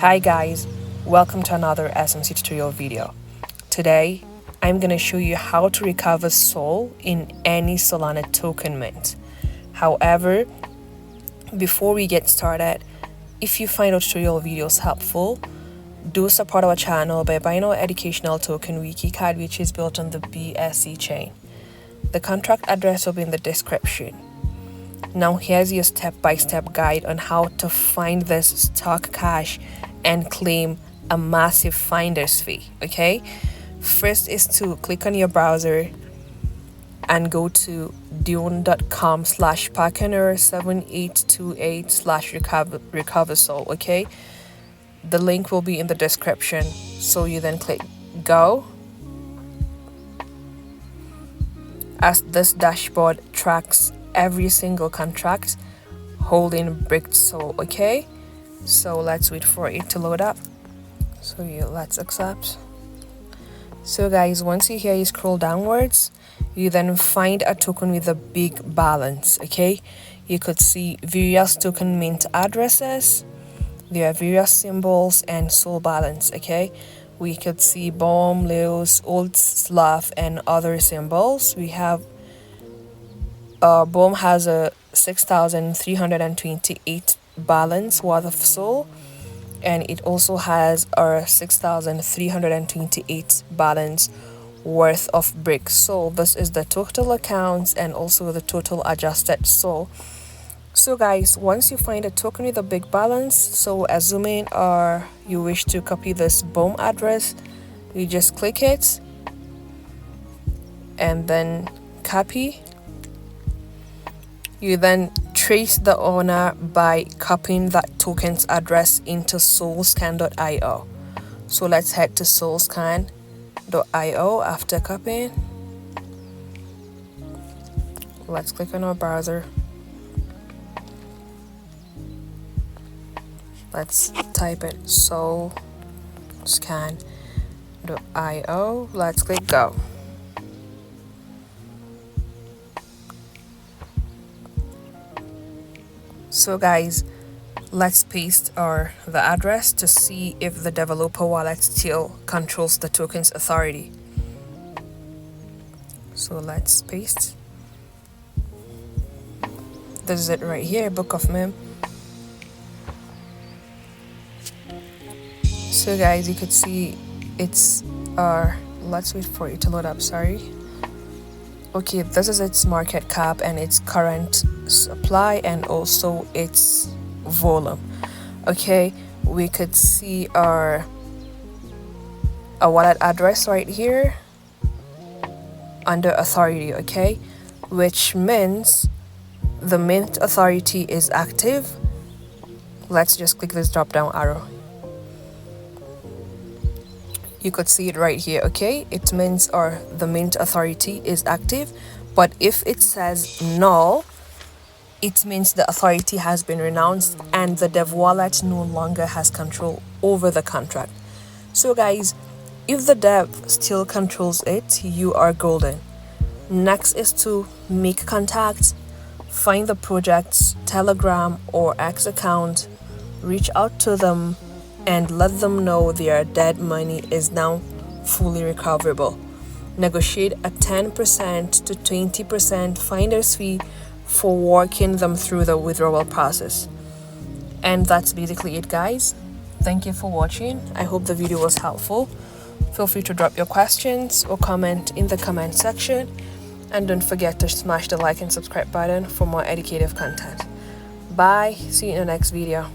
Hi guys, welcome to another SMC tutorial video. Today, I'm going to show you how to recover SOL in any Solana token mint. However, before we get started, if you find our tutorial videos helpful, do support our channel by buying our educational token Wiki Cat, which is built on the MEXC chain. The contract address will be in the description. Now here's your step-by-step guide on how to find this stock cash and claim a massive finder's fee. Okay, first is to click on your browser and go to dion.com/partner7828/recover-sol. Okay, the link will be in the description, so you then click go. As this dashboard tracks every single contract holding bricked SOL. Okay, so let's wait for it to load up. So let's accept. So guys, once you here, you scroll downwards, you then find a token with a big balance. Okay, you could see various token mint addresses, there are various symbols and SOL balance. Okay, we could see bomb, leos, old slav and other symbols. We have bomb has a 6,328 balance worth of SOL, and it also has our 6,328 balance worth of bricks. So this is the total accounts and also the total adjusted SOL. So guys, once you find a token with a big balance, so assuming you wish to copy this bomb address, you just click it and then copy. You then trace the owner by copying that token's address into solscan.io. So let's head to solscan.io after copying. Let's click on our browser. Let's type it solscan.io. Let's click go. So guys, let's paste the address to see if the developer wallet still controls the token's authority. So let's paste. This is it right here, book of mem. So guys, you could see it's let's wait for it to load up, sorry. Okay, this is its market cap and its current supply and also its volume. Okay, we could see our wallet address right here under authority. Okay, which means the mint authority is active. Let's just click this drop down arrow. You could see it right here. Okay, it means the mint authority is active, but if it says null, it means the authority has been renounced and the dev wallet no longer has control over the contract. So guys, if the dev still controls it, you are golden. Next is to make contact, find the project's Telegram or X account, reach out to them and let them know their dead money is now fully recoverable. Negotiate a 10% to 20% finder's fee for walking them through the withdrawal process. And that's basically it, guys. Thank you for watching. I hope the video was helpful. Feel free to drop your questions or comment in the comment section, and don't forget to smash the like and subscribe button for more educative content. Bye, see you in the next video.